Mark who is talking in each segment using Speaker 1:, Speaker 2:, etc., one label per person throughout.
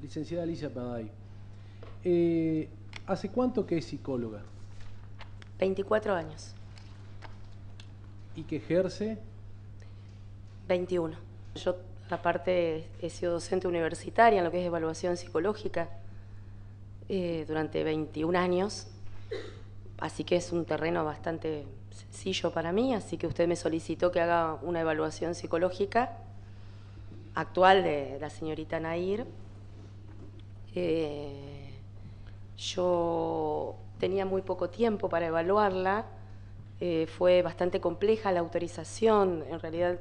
Speaker 1: Licenciada Alicia Paday, ¿hace cuánto que es psicóloga?
Speaker 2: 24 años.
Speaker 1: ¿Y que ejerce?
Speaker 2: 21. Yo, aparte, he sido docente universitaria en lo que es evaluación psicológica durante 21 años, así que es un terreno bastante sencillo para mí, así que usted me solicitó que haga una evaluación psicológica actual de la señorita Nair. Yo tenía muy poco tiempo para evaluarla, fue bastante compleja la autorización. En realidad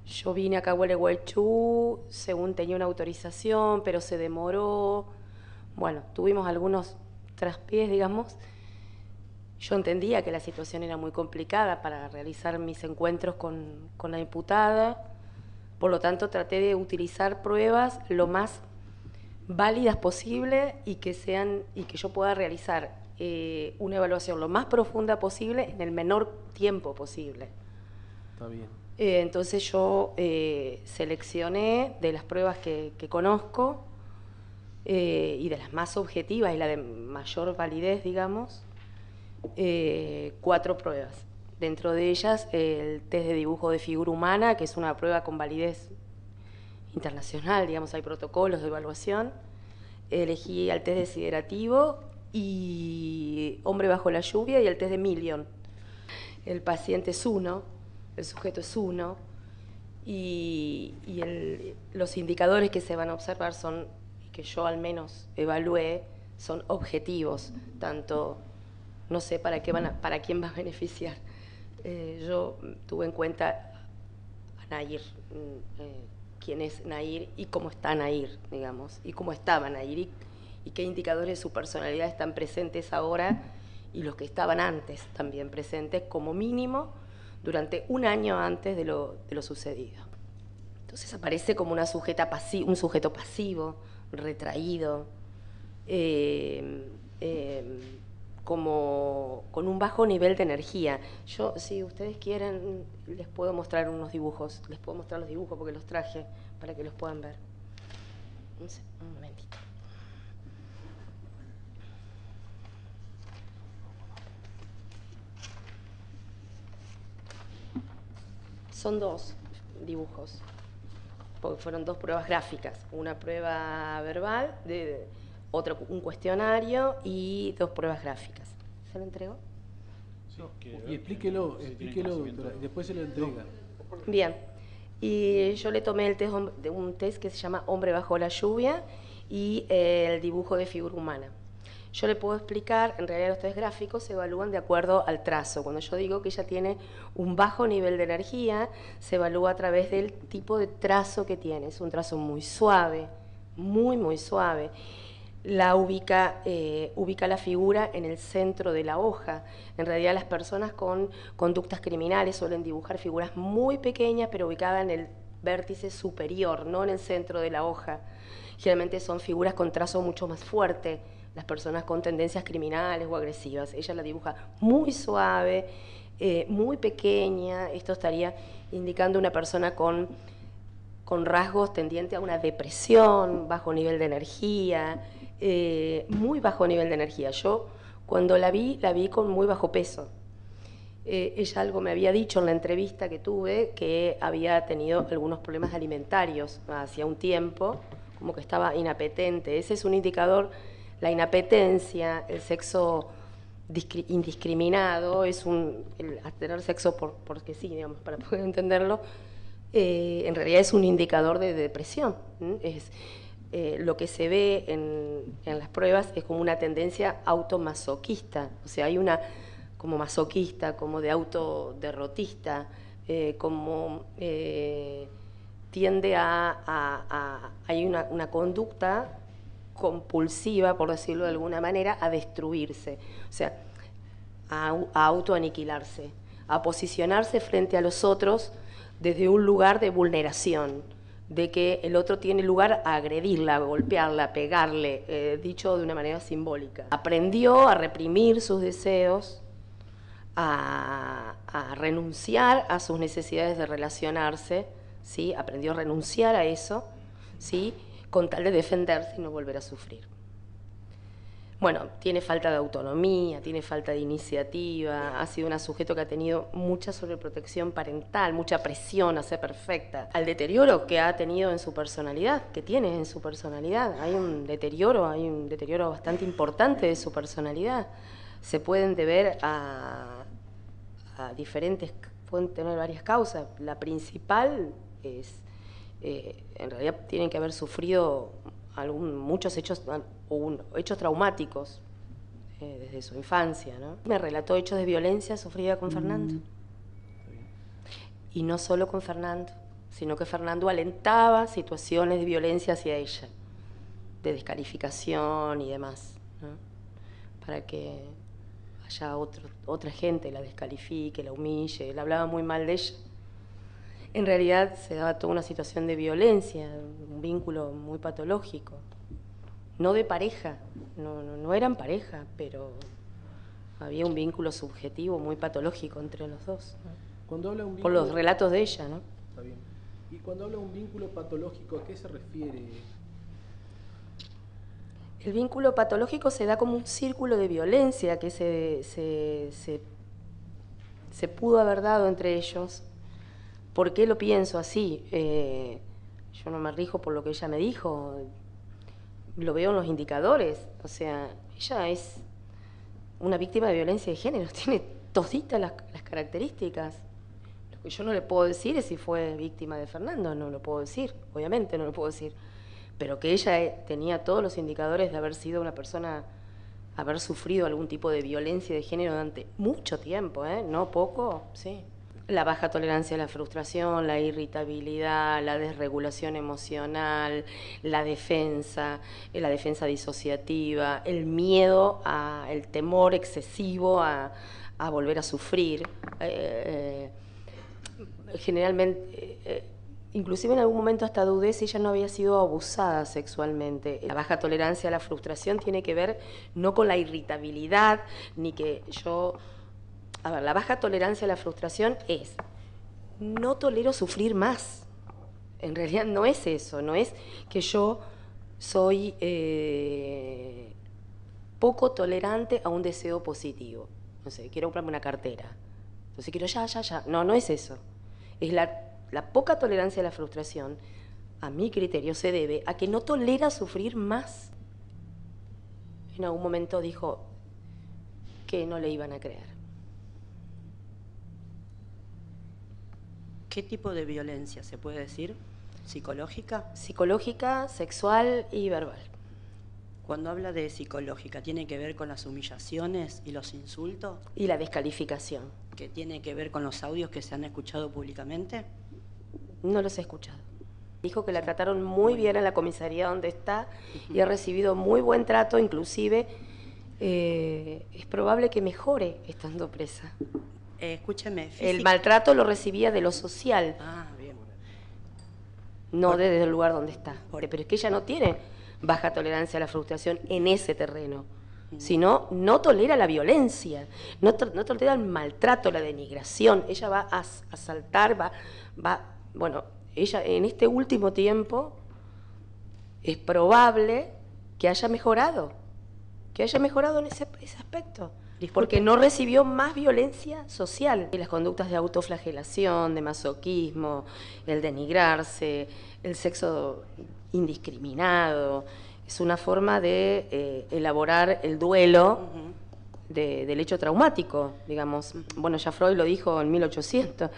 Speaker 2: yo vine acá a Gualeguaychú según tenía una autorización, pero se demoró. Bueno, tuvimos algunos traspiés, digamos. Yo entendía que la situación era muy complicada para realizar mis encuentros con la imputada, por lo tanto traté de utilizar pruebas lo más válidas posible y que yo pueda realizar una evaluación lo más profunda posible en el menor tiempo posible.
Speaker 1: Está bien.
Speaker 2: Entonces yo seleccioné de las pruebas que conozco y de las más objetivas y la de mayor validez, digamos, 4 pruebas. Dentro de ellas el test de dibujo de figura humana, que es una prueba con validez internacional, digamos, hay protocolos de evaluación. Elegí el test desiderativo y hombre bajo la lluvia y el test de Million. El paciente es uno, el sujeto es uno y los indicadores que se van a observar son, que yo al menos evalué, son objetivos, tanto, no sé para quién va a beneficiar. Yo tuve en cuenta a Nair, quién es Nair y cómo está Nair, digamos, y cómo estaba Nair y qué indicadores de su personalidad están presentes ahora y los que estaban antes también presentes, como mínimo durante un año antes de lo sucedido. Entonces aparece como un sujeto pasivo, retraído, como con un bajo nivel de energía. Yo, si ustedes quieren, les puedo mostrar unos dibujos, les puedo mostrar los dibujos porque los traje para que los puedan ver. Un momentito. Son 2 dibujos, porque fueron 2 pruebas gráficas, una prueba verbal, un cuestionario y 2 pruebas gráficas. ¿Se lo entrego?
Speaker 1: Sí, y explíquelo, doctora, y después se lo entrega.
Speaker 2: Bien, y yo le tomé un test que se llama Hombre bajo la lluvia y el dibujo de figura humana. Yo le puedo explicar, en realidad los test gráficos se evalúan de acuerdo al trazo. Cuando yo digo que ella tiene un bajo nivel de energía, se evalúa a través del tipo de trazo que tiene. Es un trazo muy suave, muy suave. Ubica la figura en el centro de la hoja. En realidad las personas con conductas criminales suelen dibujar figuras muy pequeñas, pero ubicadas en el vértice superior, no en el centro de la hoja. Generalmente son figuras con trazo mucho más fuerte, las personas con tendencias criminales o agresivas. Ella la dibuja muy suave, muy pequeña. Esto estaría indicando una persona con rasgos tendientes a una depresión, bajo nivel de energía, muy bajo nivel de energía. Yo cuando la vi con muy bajo peso. Ella algo me había dicho en la entrevista que tuve, que había tenido algunos problemas alimentarios hacía un tiempo, como que estaba inapetente. Ese es un indicador, la inapetencia, el sexo indiscriminado, es tener sexo porque sí, digamos, para poder entenderlo, en realidad es un indicador de depresión. Lo que se ve en las pruebas es como una tendencia automasoquista, o sea, hay una como masoquista, como de autoderrotista, como tiende hay una conducta compulsiva, por decirlo de alguna manera, a destruirse, o sea, a autoaniquilarse, a posicionarse frente a los otros desde un lugar de vulneración, de que el otro tiene lugar a agredirla, a golpearla, a pegarle, dicho de una manera simbólica. Aprendió a reprimir sus deseos, a renunciar a sus necesidades de relacionarse, ¿sí? Aprendió a renunciar a eso, ¿sí? con tal de defenderse y no volver a sufrir. Bueno, tiene falta de autonomía, tiene falta de iniciativa, ha sido un sujeto que ha tenido mucha sobreprotección parental, mucha presión a ser perfecta. Al deterioro que ha tenido en su personalidad, que tiene en su personalidad, hay un deterioro bastante importante de su personalidad. Se pueden deber a diferentes, pueden tener varias causas. La principal es, en realidad tienen que haber sufrido muchos hechos traumáticos desde su infancia, ¿no? Me relató hechos de violencia sufrida con Fernando. Y no solo con Fernando, sino que Fernando alentaba situaciones de violencia hacia ella, de descalificación y demás, ¿no? Para que haya otra gente la descalifique, la humille, le hablaba muy mal de ella. En realidad se daba toda una situación de violencia, un vínculo muy patológico. No de pareja, no eran pareja, pero había un vínculo subjetivo muy patológico entre los dos, ¿no?
Speaker 1: Cuando habla un vínculo,
Speaker 2: por los relatos de ella, ¿no?
Speaker 1: Está bien. Y cuando habla de un vínculo patológico, ¿a qué se refiere?
Speaker 2: El vínculo patológico se da como un círculo de violencia que se pudo haber dado entre ellos. ¿Por qué lo pienso así? Yo no me rijo por lo que ella me dijo, lo veo en los indicadores. O sea, ella es una víctima de violencia de género, tiene toditas las características. Lo que yo no le puedo decir es si fue víctima de Fernando, no lo puedo decir, obviamente no lo puedo decir. Pero que ella tenía todos los indicadores de haber sido una persona, haber sufrido algún tipo de violencia de género durante mucho tiempo, no poco, sí. La baja tolerancia a la frustración, la irritabilidad, la desregulación emocional, la defensa disociativa, el miedo, el temor excesivo a volver a sufrir. Generalmente, inclusive en algún momento hasta dudé si ella no había sido abusada sexualmente. La baja tolerancia a la frustración tiene que ver no con la irritabilidad, ni que yo... A ver, la baja tolerancia a la frustración es, no tolero sufrir más. En realidad no es eso, no es que yo soy poco tolerante a un deseo positivo. No sé, quiero comprarme una cartera. Entonces quiero ya. No, no es eso. Es la poca tolerancia a la frustración, a mi criterio, se debe a que no tolera sufrir más. En algún momento dijo que no le iban a creer.
Speaker 3: ¿Qué tipo de violencia se puede decir? ¿Psicológica?
Speaker 2: Psicológica, sexual y verbal.
Speaker 3: Cuando habla de psicológica, ¿tiene que ver con las humillaciones y los insultos?
Speaker 2: Y la descalificación.
Speaker 3: ¿Que tiene que ver con los audios que se han escuchado públicamente?
Speaker 2: No los he escuchado. Dijo que la trataron muy bien en la comisaría donde está y ha recibido muy buen trato, inclusive es probable que mejore estando presa.
Speaker 3: Escúcheme.
Speaker 2: El maltrato lo recibía de lo social.
Speaker 3: Ah, bien.
Speaker 2: No desde el lugar donde está. Pero es que ella no tiene baja tolerancia a la frustración en ese terreno, sino no tolera la violencia, no tolera el maltrato, la denigración. Ella va a saltar, bueno, ella en este último tiempo es probable que haya mejorado en ese aspecto. Porque no recibió más violencia social. Y las conductas de autoflagelación, de masoquismo, el denigrarse, el sexo indiscriminado, es una forma de elaborar el duelo del hecho traumático, digamos. Bueno, ya Freud lo dijo en 1800,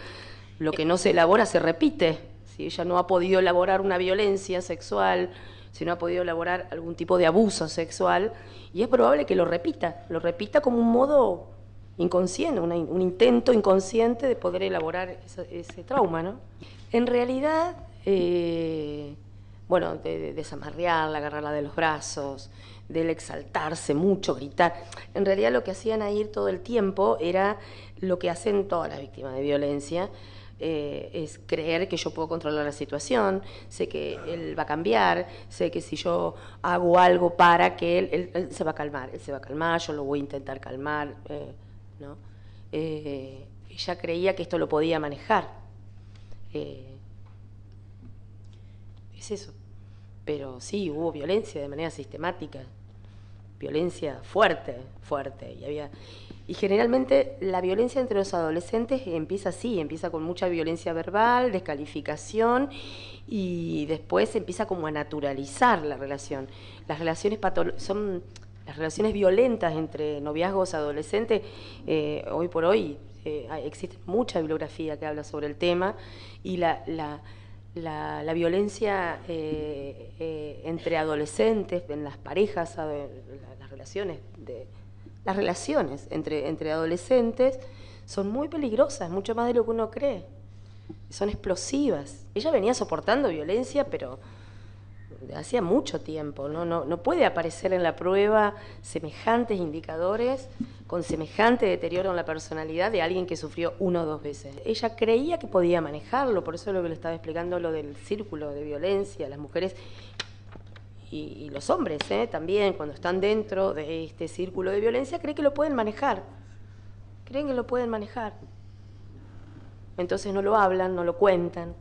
Speaker 2: lo que no se elabora se repite. Si ella no ha podido elaborar una violencia sexual, si no ha podido elaborar algún tipo de abuso sexual, y es probable que lo repita como un modo inconsciente, un intento inconsciente de poder elaborar ese trauma, ¿no? En realidad, bueno, de desamarrearla, agarrarla de los brazos, del exaltarse mucho, gritar. En realidad lo que hacían ahí todo el tiempo era lo que hacen todas las víctimas de violencia, es creer que yo puedo controlar la situación, sé que él va a cambiar, sé que si yo hago algo para que él se va a calmar, yo lo voy a intentar calmar, ¿no? Ella creía que esto lo podía manejar. Es eso. pero sí, hubo violencia de manera sistemática, violencia fuerte, fuerte, y generalmente la violencia entre los adolescentes empieza así, empieza con mucha violencia verbal, descalificación, y después empieza como a naturalizar la relación. Las relaciones son las relaciones violentas entre noviazgos adolescentes, hoy por hoy existe mucha bibliografía que habla sobre el tema, y la violencia entre adolescentes, en las parejas, las relaciones entre adolescentes son muy peligrosas, mucho más de lo que uno cree. Son explosivas. Ella venía soportando violencia, pero hacía mucho tiempo. No puede aparecer en la prueba semejantes indicadores con semejante deterioro en la personalidad de alguien que sufrió 1 o 2 veces. Ella creía que podía manejarlo, por eso es lo que le estaba explicando, lo del círculo de violencia. Las mujeres y los hombres también, cuando están dentro de este círculo de violencia, creen que lo pueden manejar. Creen que lo pueden manejar. Entonces no lo hablan, no lo cuentan,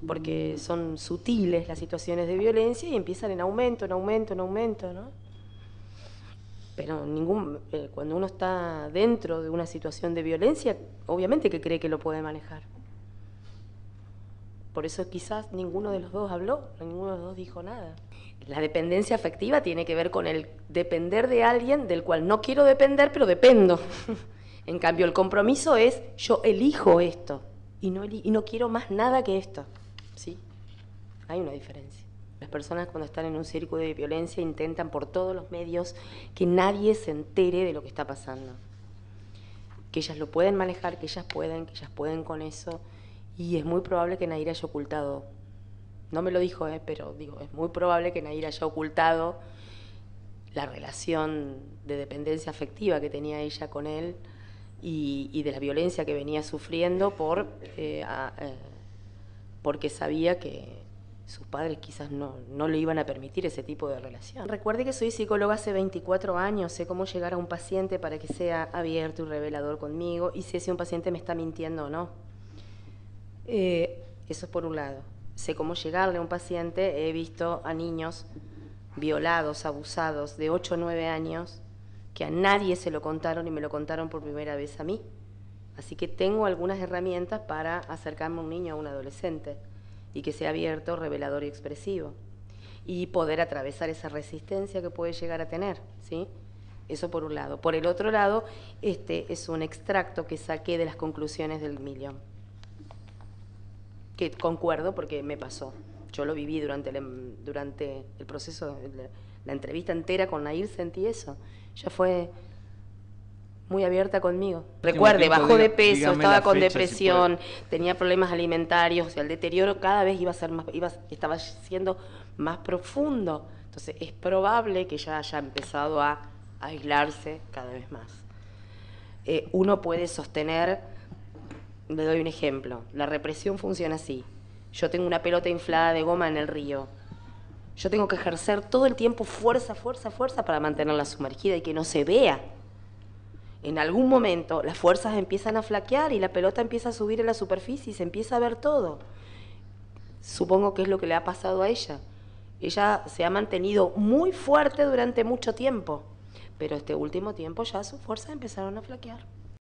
Speaker 2: porque son sutiles las situaciones de violencia y empiezan en aumento, ¿no? Pero cuando uno está dentro de una situación de violencia, obviamente que cree que lo puede manejar. Por eso quizás ninguno de los dos habló, ninguno de los dos dijo nada. La dependencia afectiva tiene que ver con el depender de alguien del cual no quiero depender, pero dependo. En cambio, el compromiso es, yo elijo esto y no quiero más nada que esto. ¿Sí? Hay una diferencia. Las personas cuando están en un círculo de violencia intentan por todos los medios que nadie se entere de lo que está pasando. Que ellas lo pueden manejar, que ellas pueden con eso, y es muy probable que Nahir haya ocultado. No me lo dijo, pero digo, es muy probable que Nahir haya ocultado la relación de dependencia afectiva que tenía ella con él y de la violencia que venía sufriendo porque sabía que sus padres quizás no le iban a permitir ese tipo de relación. Recuerde que soy psicóloga hace 24 años, sé cómo llegar a un paciente para que sea abierto y revelador conmigo, y sé si un paciente me está mintiendo o no. Eso es por un lado. Sé cómo llegarle a un paciente. He visto a niños violados, abusados, de 8 o 9 años, que a nadie se lo contaron y me lo contaron por primera vez a mí. Así que tengo algunas herramientas para acercarme a un niño o a un adolescente y que sea abierto, revelador y expresivo, y poder atravesar esa resistencia que puede llegar a tener, ¿sí? Eso por un lado. Por el otro lado, este es un extracto que saqué de las conclusiones del Millón, que concuerdo porque me pasó. Yo lo viví durante el proceso, la entrevista entera con Nahir, sentí eso. Ella fue muy abierta conmigo. Recuerde, bajó de peso, estaba con depresión, tenía problemas alimentarios, o sea, el deterioro cada vez estaba siendo más profundo. Entonces es probable que ya haya empezado a aislarse cada vez más. Uno puede sostener, le doy un ejemplo, la represión funciona así. Yo tengo una pelota inflada de goma en el río. Yo tengo que ejercer todo el tiempo fuerza para mantenerla sumergida y que no se vea. En algún momento las fuerzas empiezan a flaquear y la pelota empieza a subir a la superficie y se empieza a ver todo. Supongo que es lo que le ha pasado a ella. Ella se ha mantenido muy fuerte durante mucho tiempo, pero este último tiempo ya sus fuerzas empezaron a flaquear.